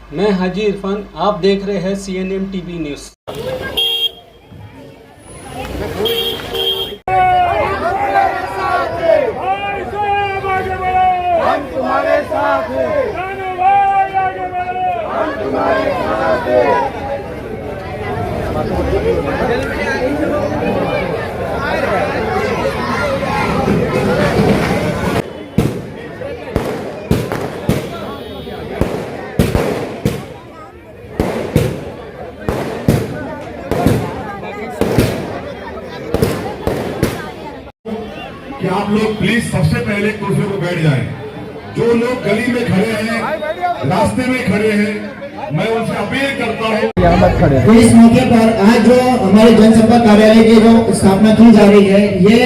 मैं हाजी इरफान, आप देख रहे हैं CNN TV न्यूज़। हम तुम्हारे साथ हैं, हम तुम्हारे साथ हैं। कि आप लोग प्लीज सबसे पहले कुर्सी पर बैठ जाएं। जो लोग गली में खड़े हैं, रास्ते में खड़े हैं, मैं उनसे अपील करता हूं। तो इस मौके पर आज जो हमारे जनसंपर्क कार्यालय की जो स्थापना की जा रही है, ये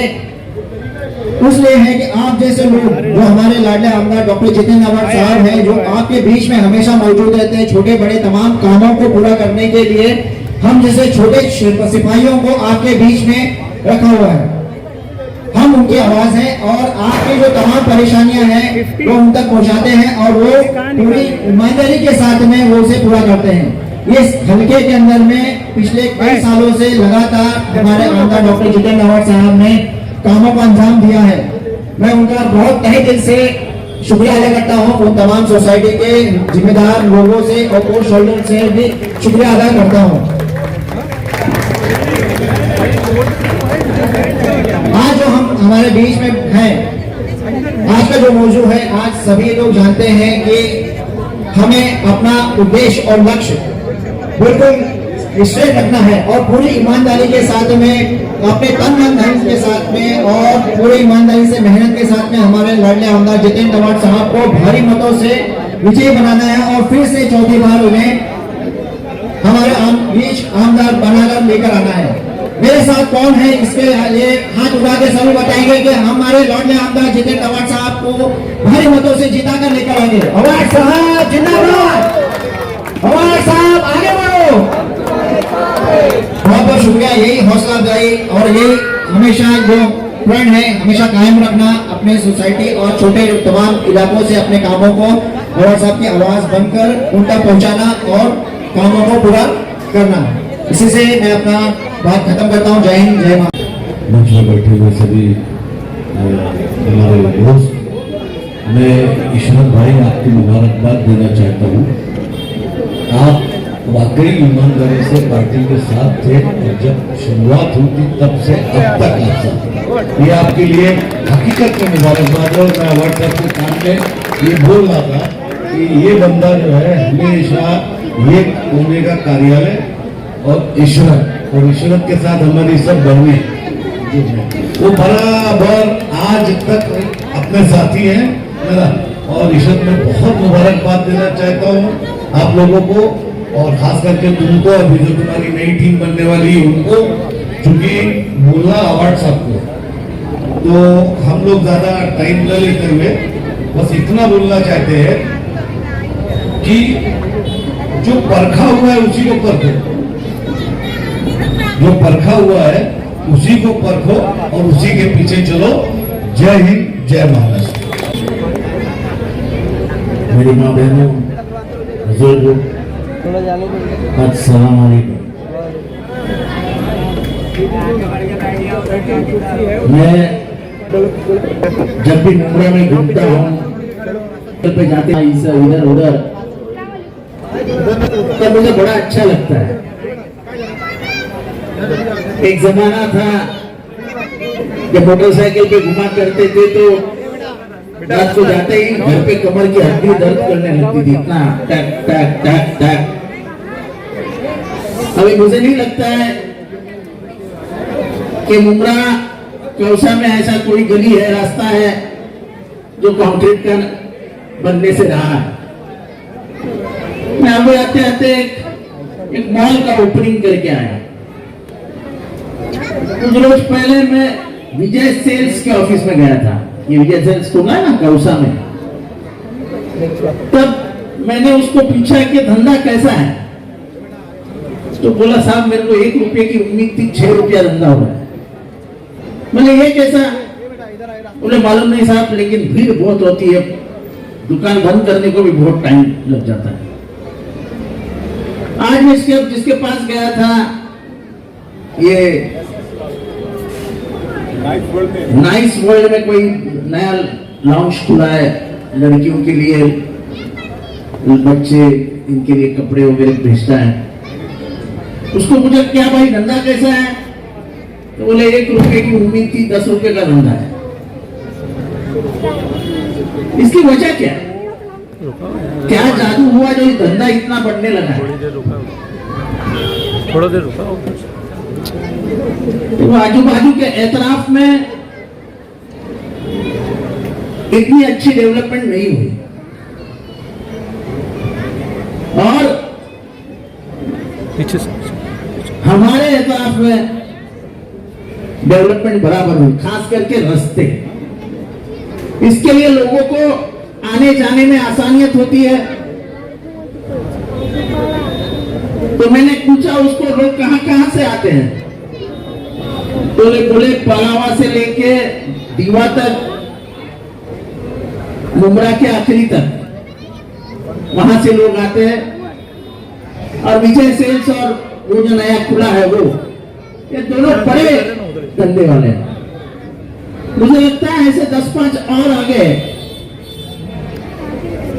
इसलिए है कि आप जैसे लोग जो हमारे लाडले आमदार डॉक्टर जितेंद्र अवार्ड साहब हैं, जो आपके बीच में हमेशा मौजूद रहते हैं छोटे बड़े तमाम कामों को पूरा करने के लिए, हम जैसे छोटे सिपाहियों को आपके बीच में रखा हुआ है। हम उनकी आवाज हैं और आपकी जो तमाम परेशानियां हैं वो उन तक पहुंचाते हैं और वो पूरी ईमानदारी के साथ में वो उसे पूरा करते हैं। इस हल्के के अंदर में पिछले कई सालों से लगातार हमारे आमदार डॉक्टर जितेंद्र अवार्ड साहब ने कामों का अंजाम दिया है। मैं उनका बहुत तहे दिल से शुक्रिया अदा करता हूँ। उन तमाम सोसाइटी के जिम्मेदार लोगों से और कोर्ट होल्डर से भी शुक्रिया अदा करता हूँ। आज जो हम हमारे बीच में हैं, आज का जो मौजू है, आज सभी लोग जानते हैं कि हमें अपना उद्देश्य और लक्ष्य बिल्कुल स्ट्रेट रखना है और पूरी ईमानदारी के साथ में, अपने तन मन धन के साथ में और पूरी ईमानदारी से मेहनत के साथ में हमारे लाडले आमदार जितेंद्र अवार्ड साहब को भारी मतों से विजयी बनाना है और फिर से चौथी बार उन्हें हमारे बीच आमदार बनाकर लेकर आना है। मेरे साथ कौन है इसके लिए हाथ उठा के सभी बताएंगे कि हमारे लाडले आमदार जितेंद्र अवार्ड साहब को भारी मतों से जिता कर लेकर आएंगे। अवार्ड साहब जिंदाबाद, अवार्ड साहब आगे बढ़ो। बहुत बहुत शुक्रिया। यही हौसला अफजाई और यही हमेशा जो फ्रेंड है हमेशा कायम रखना, अपने सोसाइटी और छोटे तमाम इलाकों से अपने कामों को अवार्ड साहब की आवाज बनकर उन तक पहुंचाना और कामों को पूरा करना। इसी से मैं अपना बात खत्म करता हूँ। जय हिंद, जय माता। मंच में बैठे हुए सभी हमारे दोस्त, मैं ईश्वर भाई आपको मुबारकबाद देना चाहता हूँ। आप वाकई ईमानदारी से पार्टी के साथ थे और जब शुरुआत हुई थी तब से अब तक आप साथ। ये आपके लिए हकीकत में मुबारकबाद है। और मैं अवार्ड साहब के सामने ये बोल रहा था कि ये बंदा जो है हमेशा ये होने का कार्यालय और ईश्वर के साथ हमारी सब बहने वो बराबर आज तक अपने साथी हैं मेरा। और ईश्वर में बहुत मुबारकबाद देना चाहता हूँ आप लोगों को और खास करके तुमको, अभी जो तुम्हारी नई टीम बनने वाली है उनको, चूंकि बोलना अवार्ड साहब को, तो हम लोग ज्यादा टाइम न लेते हुए बस इतना बोलना चाहते हैं कि जो परखा हुआ है उसी को परखो, जो परखा हुआ है उसी को परखो और उसी के पीछे चलो। जय हिंद, जय महाराष्ट्र। मेरी माँ बहनों, बुजुर्गों, अस्सलाम वालेकुम। मैं जब भी मुंबई में घूमता हूँ पे जाते हैं इधर उधर, तब मुझे बड़ा अच्छा लगता है। एक जमाना था जब मोटरसाइकिल पे घुमा करते थे तो रात को जाते ही घर पे कमर की हड्डी दर्द करने लगती थी, इतना टक टक टक टक। अभी मुझे नहीं लगता है कि मुंब्रा कौसा में ऐसा कोई गली है, रास्ता है जो कंक्रीट का बनने से रहा है। मैं अभी आते आते एक मॉल का ओपनिंग करके आया। कुछ रोज पहले मैं विजय सेल्स के ऑफिस में गया था, ये विजय सेल्स को ना कौसा में। तब मैंने उसको पूछा कि धंधा कैसा है, तो बोला साहब मेरे को 1 रुपये की उम्मीद थी, 6 रुपया धंधा हो रहा है। मैंने ये कैसा? बोले मालूम नहीं साहब, लेकिन भीड़ बहुत होती है, दुकान बंद करने को भी बहुत टाइम लग जाता है। आज मैं जिसके पास गया था, ये नाइस वर्ल्ड में कोई नया लॉन्च खुला है लड़कियों के लिए, बच्चे इनके लिए कपड़े वगैरह भेजता है। उसको मुझे क्या भाई धंधा कैसा है, तो बोले 1 रुपए की उम्मीद थी, 10 रुपए का धंधा है। इसकी वजह क्या है? क्या जादू हुआ जो ये धंधा इतना बढ़ने लगा है? थोड़ा देर रुका। तो आजू बाजू के एतराफ में इतनी अच्छी डेवलपमेंट नहीं हुई, और पीछे से हमारे एतराफ में डेवलपमेंट बराबर हुई, खास करके रास्ते। इसके लिए लोगों को आने जाने में आसानियत होती है। तो मैंने पूछा उसको, लोग कहां कहां से आते हैं? तो बोले पलावा से लेके दीवा तक, मुमरा के आखिरी तक, वहां से लोग आते हैं। और विजय सेल्स और वो जो नया खुला है वो, ये दोनों बड़े धंधे वाले हैं। मुझे लगता है ऐसे 10-5 और आगे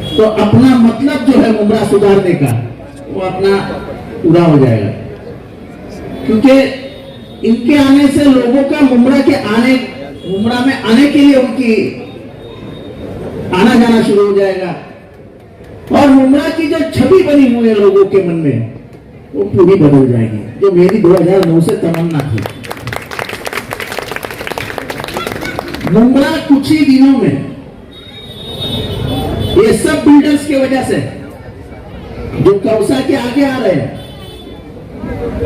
तो अपना मतलब जो है मुमरा सुधारने का, वो अपना पूरा हो जाएगा। क्योंकि इनके आने से लोगों का मुमरा में आने के लिए उनकी आना जाना शुरू हो जाएगा, और मुमरा की जो छवि बनी हुई है लोगों के मन में, वो पूरी बदल जाएगी, जो मेरी 2009 से तमन्ना थी। मुमरा कुछ ही दिनों में ये सब बिल्डर्स की वजह से, जो कौसा के आगे आ रहे हैं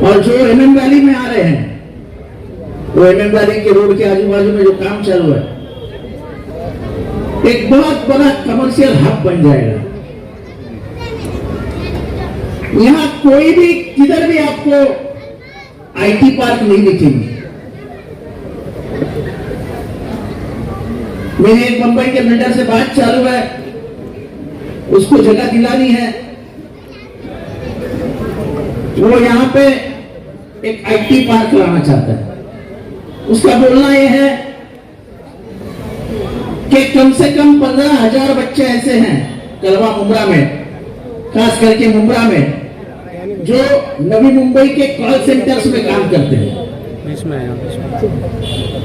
और जो एमएम वैली में आ रहे हैं, वो एमएम वैली के रोड के आजू बाजू में जो काम चालू है, एक बहुत बड़ा कमर्शियल हब बन जाएगा। यहां कोई भी, किधर भी आपको आईटी पार्क नहीं दिखेंगे। मेरी एक मुंबई के बिल्डर से बात चालू है, उसको जगह दिलानी है। वो यहां पे एक आईटी पार्क लाना चाहता है। उसका बोलना यह है कि कम से कम 15,000 बच्चे ऐसे हैं कलवा मुमरा में, खास करके मुमरा में, जो नवी मुंबई के कॉल सेंटर्स में काम करते हैं।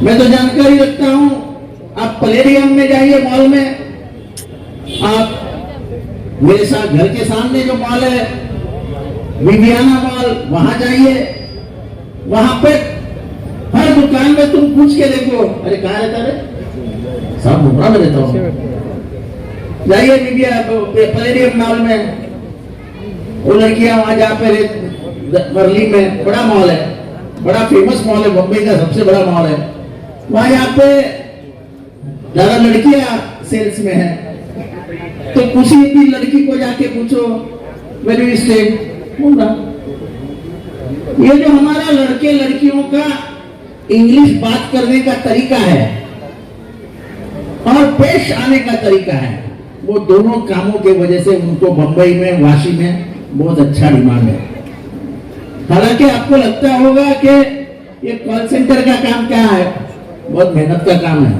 मैं तो जानकारी रखता हूं, आप प्लेरियम में जाइए, मॉल में, आप मेरे साथ घर के सामने जो मॉल है विवियाना मॉल, वहां जाइए। वहां पे हर दुकान में तुम पूछ के देखो, अरे कहाँ रहता है? साहब मुमरा में रहता हूं। जाइए प्लेरियम मॉल में, वो लड़कियां वहां जहाँ पे वर्ली में बड़ा मॉल है, बड़ा फेमस मॉल है, मुंबई का सबसे बड़ा मॉल है, वहां यहाँ पे ज्यादा लड़कियां सेल्स में है। तो किसी भी लड़की को जाके पूछो वेयर यू स्टे, मुमरा। ये जो हमारा लड़के लड़कियों का इंग्लिश बात करने का तरीका है और पेश आने का तरीका है, वो दोनों कामों के वजह से उनको मुंबई में, वाशी में बहुत अच्छा डिमांड है। हालांकि आपको लगता होगा कि ये कॉल सेंटर का काम क्या है, बहुत मेहनत का काम है।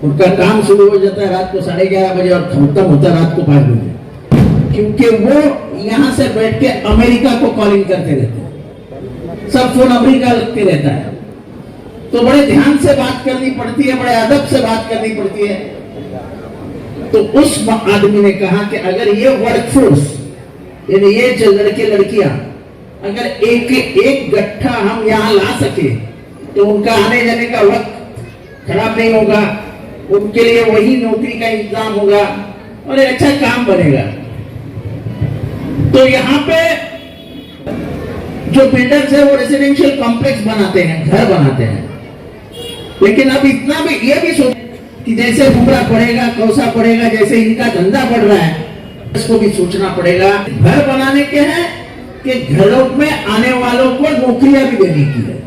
उनका काम शुरू हो जाता है रात को 11:30 बजे और खत्म होता है रात को 5 बजे, क्योंकि वो यहाँ से बैठ के अमेरिका को कॉलिंग करते रहते हैं। सब फोन अमेरिका लगते रहता है, तो बड़े ध्यान से बात करनी पड़ती है, बड़े अदब से बात करनी पड़ती है। तो उस आदमी ने कहा कि अगर ये वर्कफोर्स, यानी ये जो लड़के लड़कियां, अगर एक गट्ठा हम यहाँ ला सके तो उनका आने जाने का वक्त खराब नहीं होगा, उनके लिए वही नौकरी का इंतजाम होगा और एक अच्छा काम बनेगा। तो यहाँ पे जो बिल्डर्स है वो रेसिडेंशियल कॉम्प्लेक्स बनाते हैं, घर बनाते हैं, लेकिन अब इतना भी ये भी सोच कि जैसे मुमरा पड़ेगा, कौसा पड़ेगा, जैसे इनका धंधा बढ़ रहा है, इसको भी सोचना पड़ेगा। घर बनाने के हैं कि घरों में आने वालों को नौकरियां भी देने की है।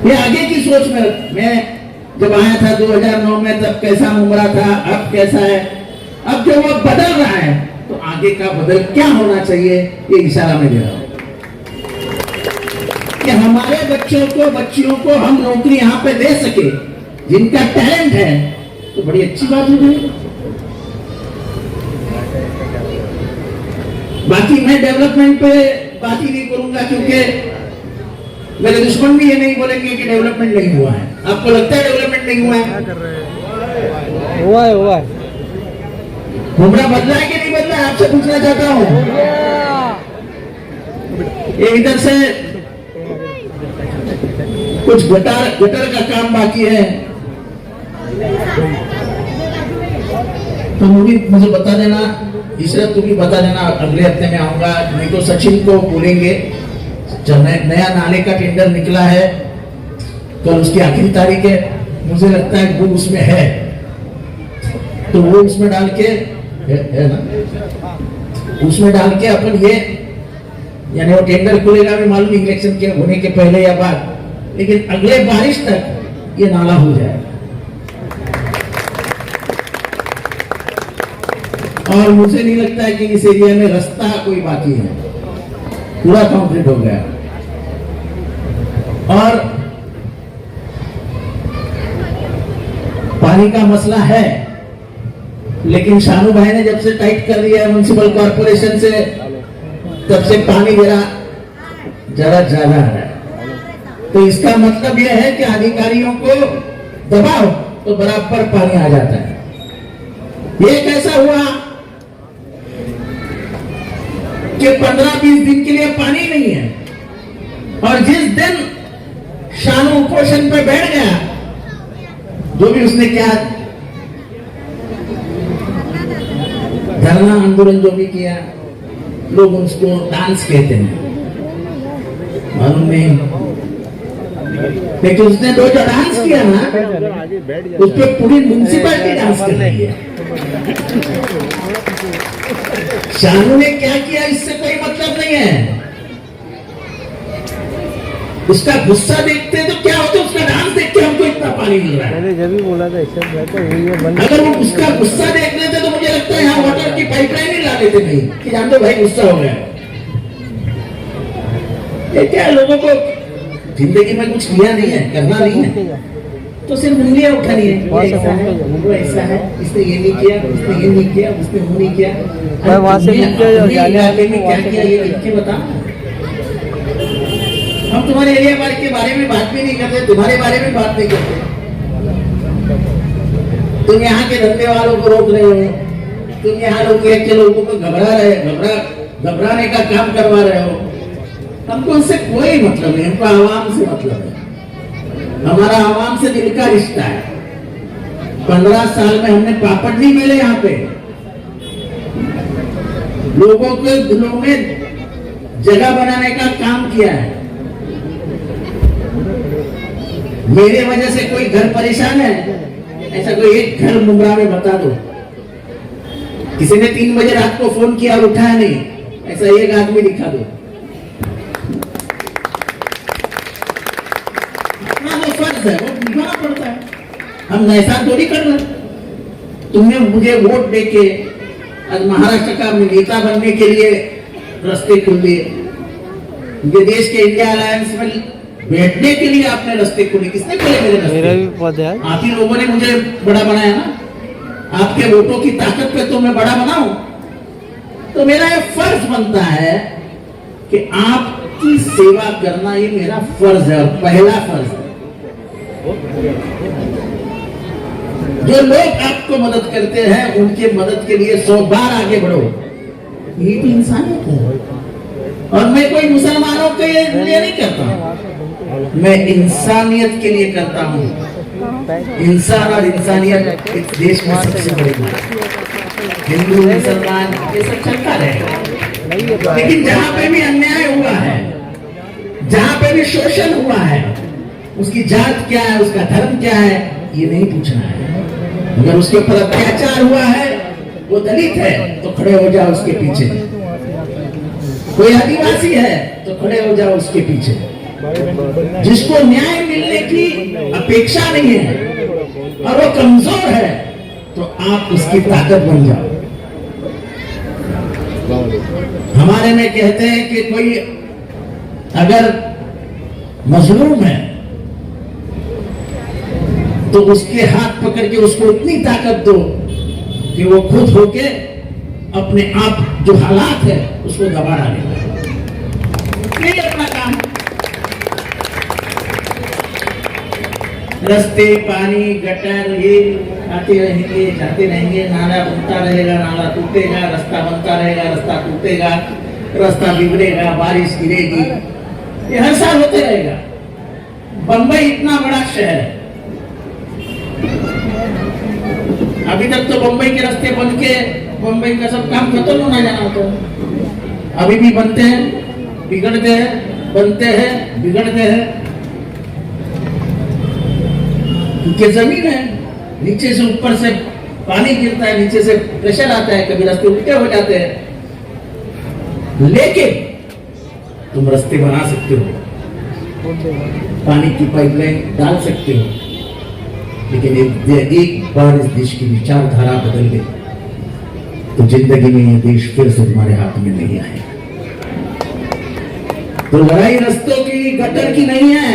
ये आगे की सोच में, मैं जब आया था 2009 में, तब कैसा मुमरा था, अब कैसा है। अब जो वो बदल रहा है, तो आगे का बदल क्या होना चाहिए, ये इशारा मैं दे रहा हूं कि हमारे बच्चों को बच्चियों को हम नौकरी यहां पे दे सके, जिनका टैलेंट है, तो बड़ी अच्छी बात हो गई। बाकी मैं डेवलपमेंट पे बात ही नहीं करूंगा, क्योंकि मेरे दुश्मन भी ये नहीं बोलेंगे कि डेवलपमेंट नहीं हुआ है। आपको लगता है डेवलपमेंट नहीं हुआ है? हुआ है। घुमरा बदला है कि नहीं बदला है, आपसे पूछना चाहता हूं। ये इधर से कुछ गटर का काम बाकी है, तो मुझे बता देना, इशरत तू भी बता देना, अगले हफ्ते में आऊंगा। नहीं तो सचिन को बोलेंगे, जब नया नाले का टेंडर निकला है, कल उसकी आखिरी तारीख है, मुझे लगता है वो उसमें है, तो वो उसमें डाल के है ना, उसमें डाल के अपन ये, यानी वो टेंडर खुलेगा भी मालूम इलेक्शन के होने के पहले या बाद, लेकिन अगले बारिश तक ये नाला हो जाएगा। और मुझे नहीं लगता है कि इस एरिया में रास्ता कोई बाकी है, पूरा कंप्लीट हो गया। और पानी का मसला है, लेकिन शानू भाई ने जब से टाइट कर दिया है म्युनिसिपल कॉर्पोरेशन से, तब से पानी जरा ज्यादा आ रहा है। तो इसका मतलब यह है कि अधिकारियों को दबाओ तो बराबर पानी आ जाता है। ये कैसा हुआ कि 15-20 दिन के लिए पानी नहीं है, और जिस दिन शानू उपोषण पे बैठ गया, जो भी उसने क्या धरना आंदोलन जो भी किया, लोग उसको डांस कहते हैं, मालूम नहीं, लेकिन उसने जो डांस किया ना, उस पर पूरी म्युनिसिपैलिटी डांस कर रही है। शानू ने क्या किया इससे कोई मतलब नहीं है। उसका गुस्सा देखते तो क्या होता, उसका डांस देख के हमको इतना पानी मिल रहा है। मैंने जब भी बोला था अगर वो उसका गुस्सा देख लेते तो मुझे लगता है यहाँ वाटर की पाइपलाइन ही ला देते नहीं, कि जानते भाई गुस्सा हो गया। ये क्या लोगों को जिंदगी में कुछ किया नहीं है, करना नहीं है, तो सिर्फ उंगलियां उठानी है, वो ऐसा है, इसने ये नहीं किया, उसने ये नहीं किया, उसने वो नहीं किया। वहां से इलाके में क्या किया ये लिख के बता। हम तुम्हारे एरिया के बारे में बात भी नहीं करते, तुम्हारे बारे में बात नहीं करते। तुम यहाँ के धंधे वालों को रोक रहे हो, तुम यहाँ के लोगों को घबराने का काम करवा रहे हो। हमको उससे कोई मतलब नहीं, हमको आवाम से मतलब है। हमारा आवाम से दिल का रिश्ता है। 15 साल में हमने पापड़ नहीं मिले यहाँ पे, लोगों के दिलों में जगह बनाने का काम किया है। मेरे वजह से कोई घर परेशान है, ऐसा कोई एक घर मुंब्रा में बता दो। किसी ने 3 बजे रात को फोन किया और उठाया नहीं, ऐसा एक आदमी दिखा दो। फर्ज है, वो निभाना पड़ता है, हम ऐसा थोड़ी कर रहे। तुमने मुझे वोट देके आज महाराष्ट्र का नेता बनने के लिए रास्ते खोल दिए, देश के इंडिया अलायंस में बैठने के लिए आपने रास्ते खोले। किसने खोले मेरे रास्ते? मेरा भी पद है। आप ही लोगों ने मुझे बड़ा बनाया ना। आपके वोटों की ताकत पे तो मैं बड़ा बनाऊं, तो मेरा ये फर्ज बनता है कि आपकी सेवा करना, ये मेरा फर्ज है, और पहला फर्ज है। जो लोग आपको मदद करते हैं, उनके मदद के लिए 100 बार आगे बढ़ो। ये तो इंसानियत है। और मैं कोई मुसलमानों के लिए नहीं करता, मैं इंसानियत के लिए करता हूँ। इंसान और इंसानियत इस देश में सबसे बड़ी बात है। हिंदू मुसलमान ये सब चलता रहेगा, लेकिन जहाँ पे भी अन्याय हुआ है, जहाँ पे भी शोषण हुआ है, उसकी जात क्या है, उसका धर्म क्या है, ये नहीं पूछना है। अगर उसके ऊपर अत्याचार हुआ है, वो दलित है तो खड़े हो जाओ उसके पीछे, कोई आदिवासी है तो खड़े हो जाओ उसके पीछे। जिसको न्याय मिलने की अपेक्षा नहीं है और वो कमजोर है, तो आप उसकी ताकत बन जाओ। हमारे में कहते हैं कि कोई अगर मजलूम है तो उसके हाथ पकड़ के उसको इतनी ताकत दो कि वो खुद होके अपने आप जो हालात है उसको दबा डालेगा। यही अपना काम। रास्ते, पानी, गटर ये आते रहेंगे, जाते रहेंगे, नाला बनता रहेगा, नाला टूटेगा, रास्ता बनता रहेगा, रास्ता टूटेगा, रास्ता बिगड़ेगा, बारिश गिरेगी, ये हर साल होते रहेगा। बंबई इतना बड़ा शहर है, अभी तक तो बंबई के रास्ते बन के बंबई का सब काम खत्म होना जाना होता। अभी भी बनते हैं, बिगड़ते हैं, बनते हैं, बिगड़ते हैं, क्योंकि जमीन है, नीचे से ऊपर से पानी गिरता है, नीचे से प्रेशर आता है, कभी रास्ते उल्टे हो जाते हैं। लेकिन तुम रास्ते बना सकते हो, पानी की पाइपलाइन डाल सकते हो, लेकिन एक बार इस देश की विचारधारा बदल गई तो जिंदगी में ये देश फिर से तुम्हारे हाथ में नहीं आएगा। तो लड़ाई रास्तों की, गटर की नहीं है,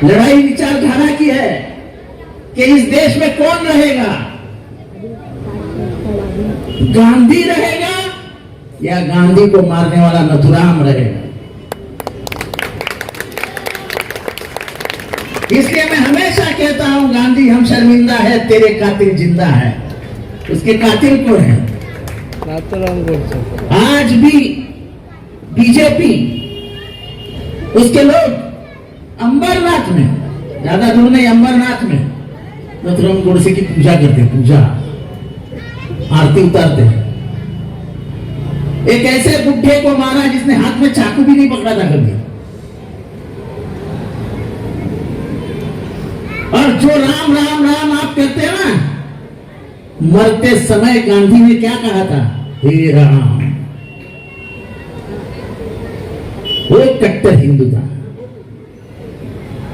लड़ाई विचारधारा की है कि इस देश में कौन रहेगा, गांधी रहेगा या गांधी को मारने वाला नथुराम रहेगा। इसलिए मैं हमेशा कहता हूं, गांधी हम शर्मिंदा है, तेरे कातिल जिंदा है। उसके कातिल कौन है? आज भी बीजेपी, उसके लोग अंबरनाथ में, ज्यादा दूर नहीं, अंबरनाथ में नथुराम गोडसे की पूजा करते हैं, पूजा आरती उतारते हैं। एक ऐसे बुढ़े को मारा जिसने हाथ में चाकू भी नहीं पकड़ा था कभी। और जो राम राम राम आप कहते हैं ना, मरते समय गांधी ने क्या कहा था? हे राम। वो कट्टर हिंदू था।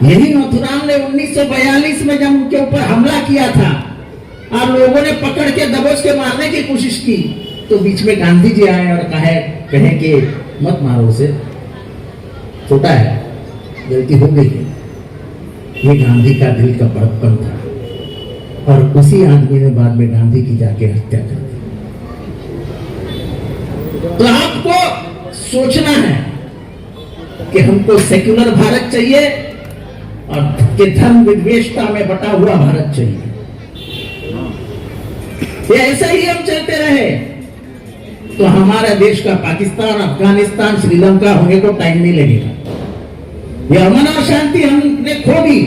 यही नथुराम ने 1942 में जब उनके ऊपर हमला किया था और लोगों ने पकड़ के दबोच के मारने की कोशिश की, तो बीच में गांधी जी आए और कहे कि मत मारो उसे, छोटा है, गलती हो गई है। ये गांधी का दिल का बड़प्पन था, और उसी आदमी ने बाद में गांधी की जाके हत्या कर दी। तो आपको सोचना है कि हमको सेक्युलर भारत चाहिए और कि धर्म विद्वेषता में बटा हुआ भारत चाहिए। ये ऐसा ही हम चलते रहे तो हमारा देश का पाकिस्तान, अफगानिस्तान, श्रीलंका होने को टाइम नहीं लगेगा। ये अमन और शांति हमने खो दी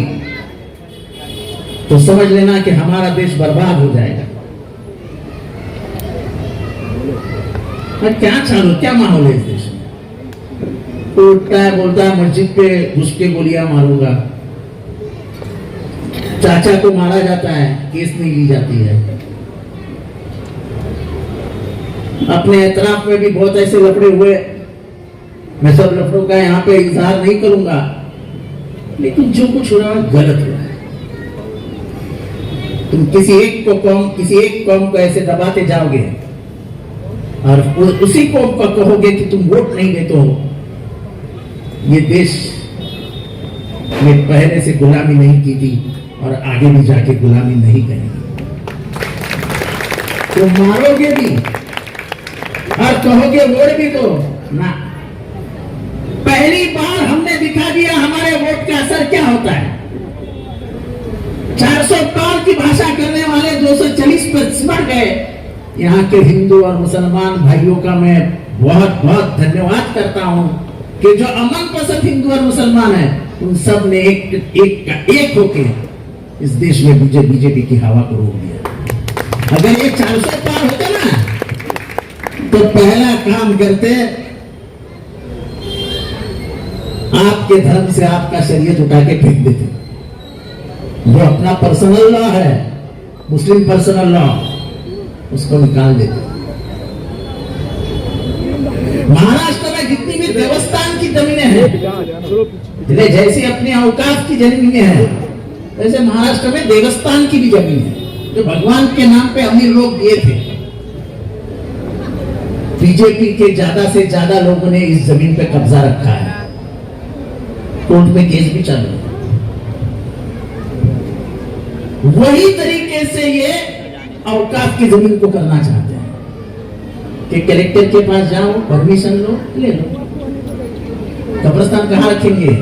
तो समझ लेना कि हमारा देश बर्बाद हो जाएगा। क्या चालू, क्या माहौल है इस देश में? तो उठता है, बोलता है मस्जिद पे घुस के गोलियां मारूंगा, चाचा को मारा जाता है, केस नहीं ली जाती है। अपने एतराफ में भी बहुत ऐसे लफड़े हुए, मैं सब लफड़ों का यहाँ पे इजहार नहीं करूंगा, लेकिन जो कुछ हो रहा है गलत हो रहा है। तुम किसी एक कौम को ऐसे दबाते जाओगे और उसी कौम को कहोगे कि तुम वोट नहीं देते हो, ये देश में पहले से गुलामी नहीं की थी और आगे भी जाके गुलामी नहीं करेगी। तो मारोगे भी और कहोगे वोट भी दो ना। पहली बार हमने दिखा दिया हमारे वोट का असर क्या होता है। 400 पार की भाषा करने वाले 240 पर सिमट गए। यहाँ के हिंदू और मुसलमान भाइयों का मैं बहुत बहुत धन्यवाद करता हूँ कि जो अमन पसंद हिंदू और मुसलमान है, उन सब ने एक होके इस देश में बीजेपी की हवा को रोक दिया। अगर ये 400 पार होते ना तो पहला काम करते आपके धर्म से आपका शरीयत उठा के फेंक देते। जो अपना पर्सनल लॉ है, मुस्लिम पर्सनल लॉ, उसको निकाल देते। महाराष्ट्र में जितनी भी देवस्थान की जमीनें हैं, जैसे अपनी औकाफ की जमीनें हैं, वैसे महाराष्ट्र में देवस्थान की भी जमीन है जो भगवान के नाम पे अमीर लोग दिए थे। बीजेपी के ज्यादा से ज्यादा लोगों ने इस जमीन पे कब्जा रखा है, कोर्ट में केस भी चालू है। वही तरीके से ये औकाफ की जमीन को करना चाहते हैं कि कलेक्टर के पास जाओ, परमिशन लो, ले लो। कब्रिस्तान कहाँ रखेंगे?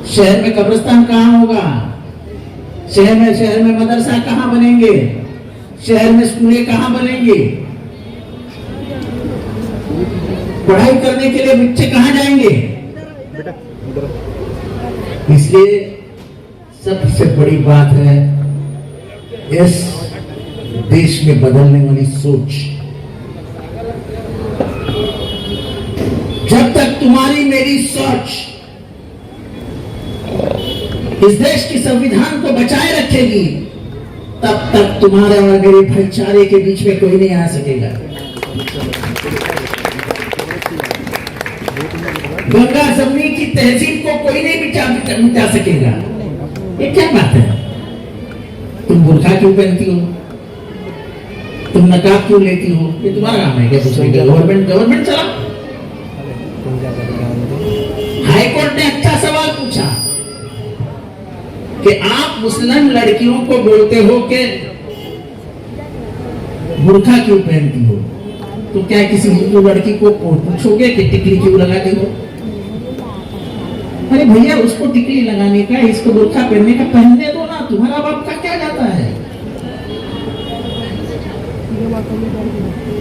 शहर में कब्रिस्तान कहाँ होगा? शहर में मदरसा कहाँ बनेंगे? शहर में स्कूलें कहाँ बनेंगे? पढ़ाई करने के लिए बच्चे कहाँ जाएंगे? इसलिए सबसे बड़ी बात है इस देश में बदलने वाली सोच। जब तक तुम्हारी मेरी सोच इस देश की संविधान को बचाए रखेगी, तब तक तुम्हारे और मेरे भाईचारे के बीच में कोई नहीं आ सकेगा। गंगा जमनी की तहजीब को कोई नहीं मिटा सकेगा। ये क्या बात है? तुम बुर्का क्यों पहनती हो? तुम नकाब क्यों लेती हो? ये तुम्हारा काम है क्या? गवर्नमेंट चला। हाई कोर्ट ने अच्छा सवाल पूछा कि आप मुस्लिम लड़कियों को बोलते हो कि बुर्का क्यों पहनती हो, तो क्या किसी हिंदू लड़की को पूछोगे कि टिकली क्यों लगाती हो? अरे भैया, उसको टिकली लगाने का, इसको बुर्का पहनने का पहनने दो ना, तुम्हारा बाप का क्या जाता है?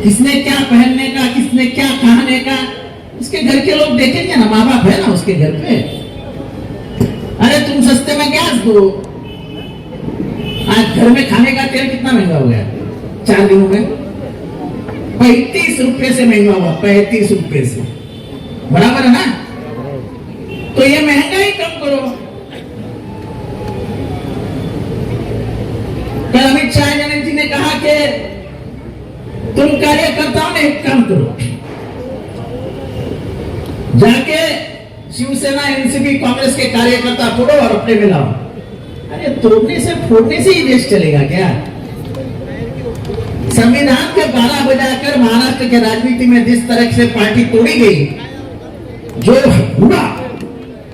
किसने क्या पहनने का, किसने क्या कहने का, उसके घर के लोग देखेंगे ना, माँ बाप है ना उसके घर पे। अरे तुम सस्ते में गैस दो। आज घर में खाने का तेल कितना महंगा हो गया 4 दिनों में? 35 रुपए से महंगा हुआ, 35 रुपए से। बराबर है ना? तो ये महंगाई कम करो। कल अमित शाह जी ने कहा कि तुम कार्यकर्ताओं ने एक काम करो, जाके शिवसेना, एनसीपी, कांग्रेस के कार्यकर्ता फोड़ो और अपने में लाओ। अरे तोड़ने से फोड़ने से ही देश चलेगा क्या? संविधान के 12 बजाकर महाराष्ट्र के राजनीति में जिस तरह से पार्टी तोड़ी गई, जो हुआ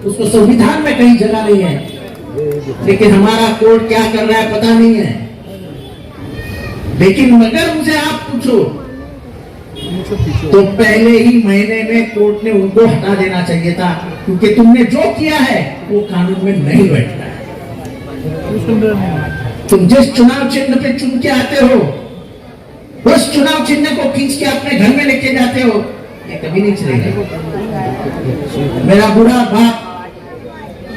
उसको संविधान में कहीं जगह नहीं है। लेकिन हमारा कोर्ट क्या कर रहा है पता नहीं है। लेकिन मगर मुझे आप पूछो तो पहले ही महीने में कोर्ट ने उनको हटा देना चाहिए था, क्योंकि तुमने जो किया है वो कानून में नहीं बैठता है। तुम जिस चुनाव चिन्ह पे चुन के आते हो, उस चुनाव चिन्ह को खींच के अपने घर में लेके जाते हो, ये कभी नहीं चलेगा। मेरा बूढ़ा बाप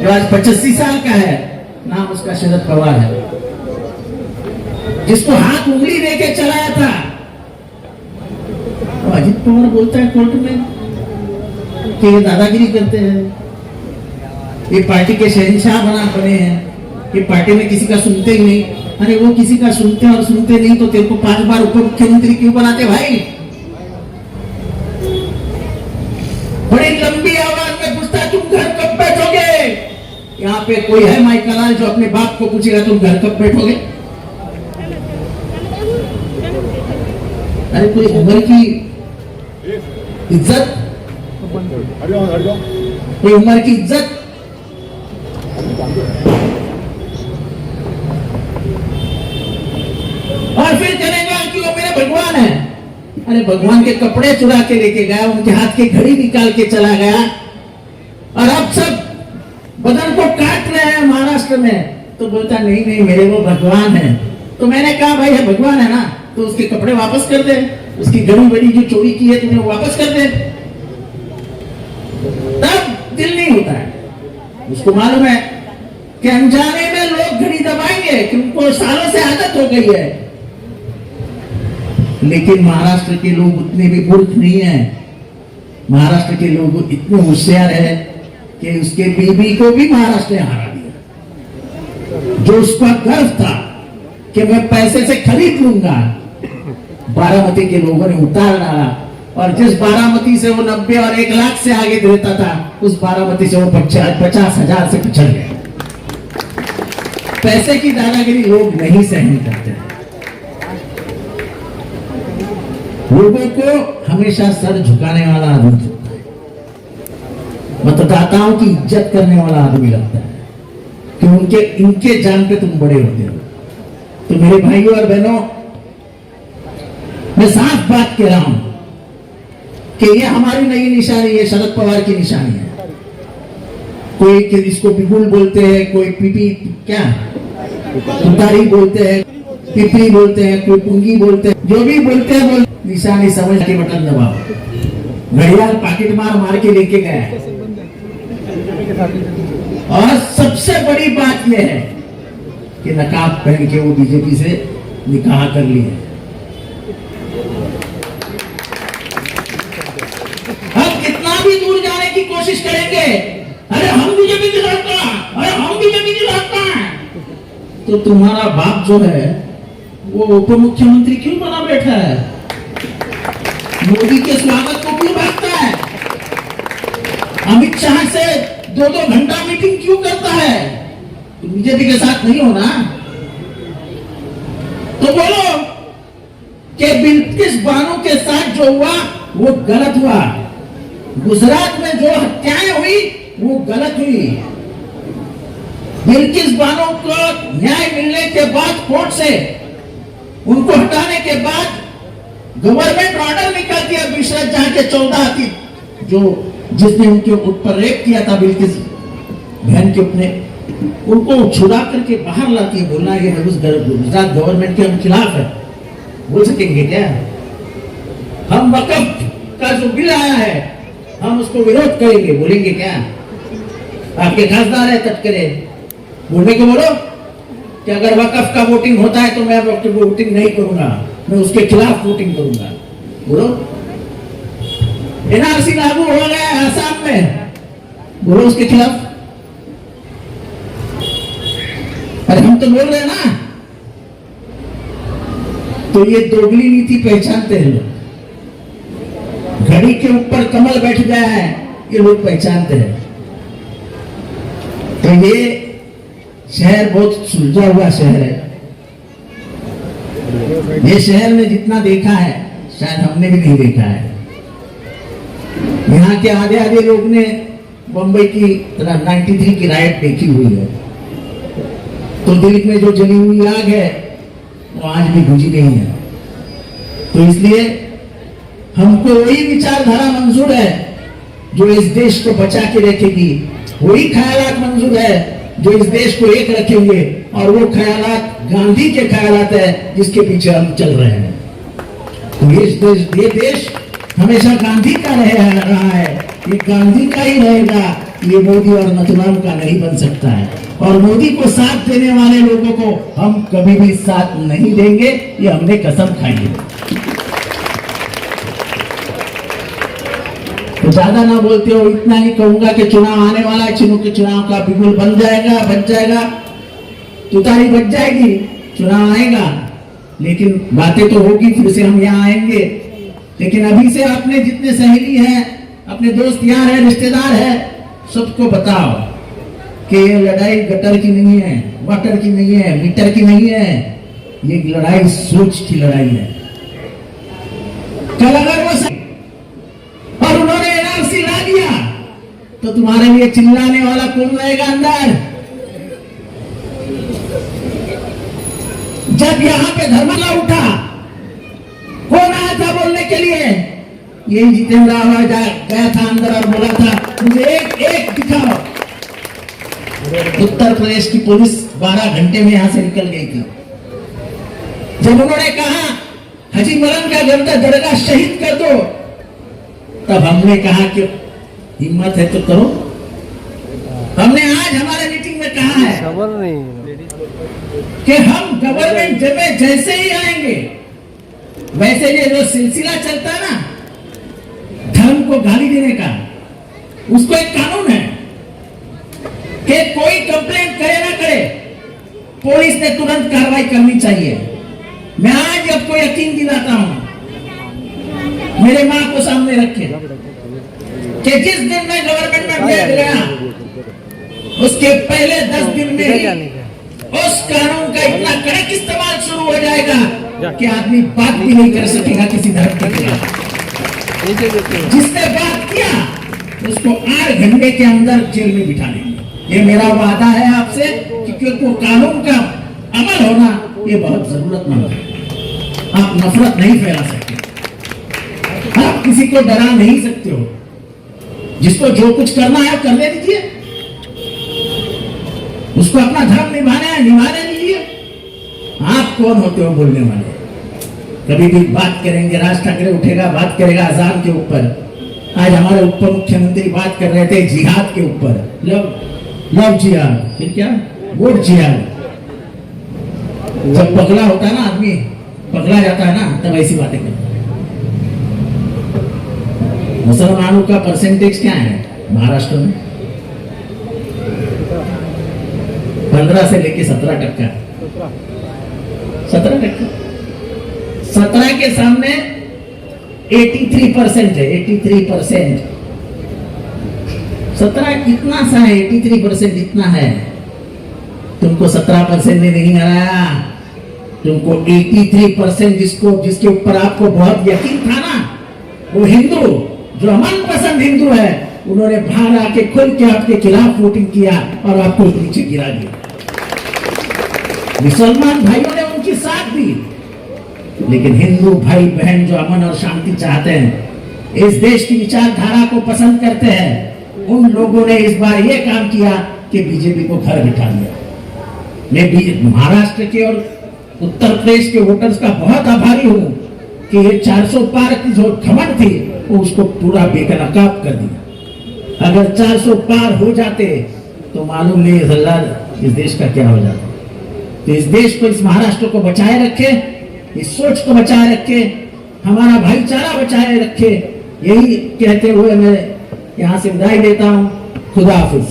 जो आज 85 साल का है, नाम उसका शरद पवार है, जिसको हाथ उंगली देके चलाया था, अजित पवार बोलता है कोर्ट में कि ये दादागिरी करते हैं, ये पार्टी के शहंशाह बने हैं, ये पार्टी में किसी का सुनते ही नहीं। अरे वो किसी का सुनते और सुनते नहीं तो तेरे को 5 बार उप मुख्यमंत्री क्यों बनाते भाई? बड़ी लंबी आवाज में पूछता तुम घर कब बैठोगे? यहाँ पे कोई है माइकलाल जो अपने बाप को पूछेगा तुम घर कब बैठोगे? अरे कोई उम्र की इज्जत, कोई उम्र की इज्जत। और फिर कहेगा कि वो मेरे भगवान है। अरे भगवान के कपड़े चुरा के लेके गया, उनके हाथ की घड़ी निकाल के चला गया, और अब सब बदन को काट रहे हैं महाराष्ट्र में, तो बोलता नहीं नहीं मेरे वो भगवान है। तो मैंने कहा भाई है भगवान है ना, तो उसके कपड़े वापस कर दे, उसकी घड़ी बड़ी जो चोरी की है तुमने वापस कर दे, तब दिल नहीं होता है। उसको मालूम है कि अनजाने में लोग घड़ी दबाएंगे, कि उनको सालों से आदत हो गई है। लेकिन महाराष्ट्र के लोग उतने भी मूर्ख नहीं है। महाराष्ट्र के लोग इतने होशियार है कि उसके बीबी को भी महाराष्ट्र ने हरा दिया। जो उसका गर्व था कि मैं पैसे से खरीद लूंगा, बारामती के लोगों ने उतार डाला, और जिस बारामती से वो 90 और 1 लाख से आगे देता था, उस बारामती से वो 50,000 से पिछड़ गए। पैसे की दादागिरी लोग नहीं सहन करते। लोगों को हमेशा सर झुकाने वाला आदमी लगता है, मतदाताओं की इज्जत करने वाला आदमी लगता है कि इनके जान पे तुम बड़े होते हो। तो मेरे भाइयों और बहनों, मैं साफ बात कह रहा हूं कि ये हमारी नई निशानी है, शरद पवार की निशानी है। कोई इसको पिगुल बोलते हैं, कोई पीपी क्या तुतारी बोलते हैं, पिपरी बोलते हैं, कोई पुंगी बोलते हैं, जो भी बोलते हैं बोल, निशानी समझ के बटन दबाओ। घड़ियाल पाकिट मार मार के लेके गया है। और सबसे बड़ी बात यह है कि नकाब पहन के वो बीजेपी से निकाह कर लिए। हम कितना भी दूर जाने की कोशिश करेंगे, अरे हम बीजेपी के साथ हैं, अरे हम बीजेपी के साथ हैं, तो तुम्हारा बाप जो है वो उप मुख्यमंत्री क्यों बना बैठा है? मोदी के स्वागत को क्यों भागता है? अमित शाह से 2-2 घंटा मीटिंग क्यों करता है? तो बीजेपी के साथ नहीं हो ना? तो बोलो कि बिल्किस बानो के साथ जो हुआ वो गलत हुआ। गुजरात में जो हत्याएं हुई वो गलत हुई। बिल्किस बानो को न्याय मिलने के बाद कोर्ट से उनको हटाने के बाद गवर्नमेंट ऑर्डर निकाल दिया विश्राज जहां के 14 थी जो जिसने उनके ऊपर रेप किया था, बिल्किस बहन के अपने, उनको छुड़ा करके बाहर लाती है। बोलना ये गुजरात गवर्नमेंट के हम खिलाफ है, बोल सकेंगे क्या? हम वक्फ का जो बिल आया है हम उसको विरोध करेंगे, बोलेंगे क्या? आपके खासदार है तटकरे, बोलने को बोलो कि अगर वक्फ का वोटिंग होता है तो मैं वोटिंग नहीं करूंगा, मैं उसके खिलाफ वोटिंग करूंगा। बोलो एनआरसी लागू हो गया है आसाम में, बोलो उसके खिलाफ। अरे हम तो बोल रहे हैं ना। तो ये दोगली नीति पहचानते हैं लोग। घड़ी के ऊपर कमल बैठ गया है, ये लोग पहचानते हैं। तो ये शहर बहुत सुलझा हुआ शहर है। ये शहर में जितना देखा है शायद हमने भी नहीं देखा है। यहाँ के आधे आधे लोग ने बंबई की 93 की राइट देखी हुई है, तो दिल में जो जली हुई आग है वो आज भी बुझी नहीं है। तो इसलिए हमको वही विचारधारा मंजूर है जो इस देश को बचा के रखेगी, वही ख्यालात मंजूर है जो इस देश को एक रखेंगे, और वो ख्यालात गांधी के ख्यालात है जिसके पीछे हम चल रहे हैं। तो ये देश हमेशा गांधी का रहा है, ये गांधी का ही रहेगा, ये मोदी और नथुराम का नहीं बन सकता है। और मोदी को साथ देने वाले लोगों को हम कभी भी साथ नहीं देंगे, ये हमने कसम खाई है। तो ज्यादा ना बोलते हो, इतना ही कहूंगा कि चुनाव आने वाला है, चिन्हों के चुनाव का बिगुल बन जाएगा, तुतारी बच जाएगी, चुनाव आएगा, लेकिन बातें तो होगी, फिर से हम यहाँ आएंगे। लेकिन अभी से अपने जितने सहेली हैं, अपने दोस्त यार हैं, रिश्तेदार हैं, सबको बताओ कि ये लड़ाई गटर की नहीं है, वाटर की नहीं है, मीटर की नहीं है, ये लड़ाई सोच की लड़ाई है। कल अगर वो और उन्होंने एनआरसी ला दिया तो तुम्हारे लिए चिल्लाने वाला कौन रहेगा अंदर? जब यहाँ पे धर्मला उठा, कौन आया था बोलने के लिए? यही जितेंद्र आवाज गया था अंदर और बोला था मुझे एक दिखाओ। उत्तर प्रदेश की पुलिस 12 घंटे में यहां से निकल गई थी। जब उन्होंने कहा हाजी मरहम का गर्दा दरगाह शहीद कर दो, तब हमने कहा कि हिम्मत है तो करो। हमने आज हमारे मीटिंग में कहा है कि हम गवर्नमेंट में जैसे ही आएंगे, वैसे ये जो सिलसिला चलता है ना धर्म को गाली देने का, उसको एक कानून है कि कोई कंप्लेंट करे ना करे, पुलिस ने तुरंत कार्रवाई करनी चाहिए। मैं आज आपको यकीन दिलाता हूं, मेरे मां को सामने रखे कि जिस दिन मैं गवर्नमेंट में गया उसके पहले 10 दिन में ही उस कानून का इतना कड़क इस्तेमाल शुरू हो जाएगा कि आदमी बात भी नहीं कर सकेगा किसी धर्म के खिलाफ। जिसने बात किया उसको 8 घंटे के अंदर जेल में बिठा देंगे। ये मेरा वादा है आपसे कि क्योंकि कानून का अमल होना ये बहुत जरूरतमंद है। आप नफरत नहीं फैला सकते, आप किसी को डरा नहीं सकते हो। जिसको जो कुछ करना है करने दीजिए, उसको अपना धर्म निभाना है निभाने दीजिए। आप कौन होते हो बोलने वाले? कभी भी बात करेंगे, राज ठाकरे उठेगा बात करेगा अजान के ऊपर। आज हमारे उप मुख्यमंत्री बात कर रहे थे जिहाद के ऊपर, लव जिहाद, फिर क्या वोट जिहाद। जब पगला होता है ना आदमी, पगला जाता है ना, तब ऐसी बातें करता है। मुसलमानों का परसेंटेज क्या है महाराष्ट्र में? 15 से लेके 17%। 17%। 17 के सामने 83% है। 83%। 17 कितना सा है? 83% जितना है। तुमको 17% ने नहीं हराया, तुमको 83% जिसके ऊपर आपको बहुत यकीन था ना, वो हिंदू जो मनपसंद हिंदू है, उन्होंने बाहर आके खुल के आपके खिलाफ वोटिंग किया और आपको नीचे गिरा दिया। मुसलमान भाइयों ने उनकी साथ दी, लेकिन हिंदू भाई बहन जो अमन और शांति चाहते हैं, इस देश की विचारधारा को पसंद करते हैं, उन लोगों ने इस बार यह काम किया कि बीजेपी को घर बिठा दिया। मैं महाराष्ट्र के और उत्तर प्रदेश के वोटर्स का बहुत आभारी हूं कि ये 400 पार की जो घमंड थी वो उसको पूरा बेनकाब कर दिया। अगर 400 पार हो जाते तो मालूम नहीं इस देश का क्या हो जाता। तो इस देश को, इस महाराष्ट्र को बचाए रखे, इस सोच को बचाए रखे, हमारा भाईचारा बचाए रखे, यही कहते हुए मैं यहाँ से विदाई लेता हूँ। खुदा हाफिज।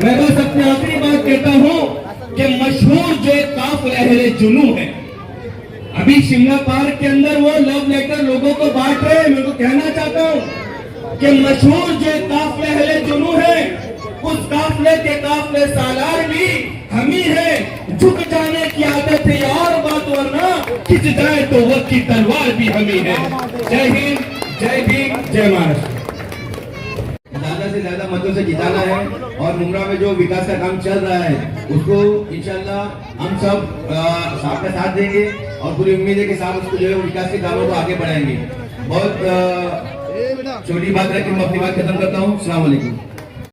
मैं बस अपनी आखिरी बात कहता हूँ कि मशहूर जो काफ लहरे जुनू है, अभी शिमला पार्क के अंदर वो लव लेटर लोगों को बांट रहे हैं। मैं तो कहना चाहता हूँ कि मशहूर जो काफले अहले जुनू है, उस काफले के काफले सालार भी हम ही है। झुक जाने की आदत है और बात, वरना खिंच जाए तो वक्त की तलवार भी हम ही है। जय हिंद, जय भीम, जय महाराष्ट्र। ज्यादा से ज्यादा मतों से जिताना है और मुमरा में जो विकास का काम चल रहा है उसको इंशाल्लाह हम सब आपका साथ देंगे और पूरी उम्मीद है कि साहब उसको जो है विकास के कामों को आगे बढ़ाएंगे। बहुत छोटी बात है कि मैं अपनी बात खत्म करता हूँ। अस्सलाम वालेकुम।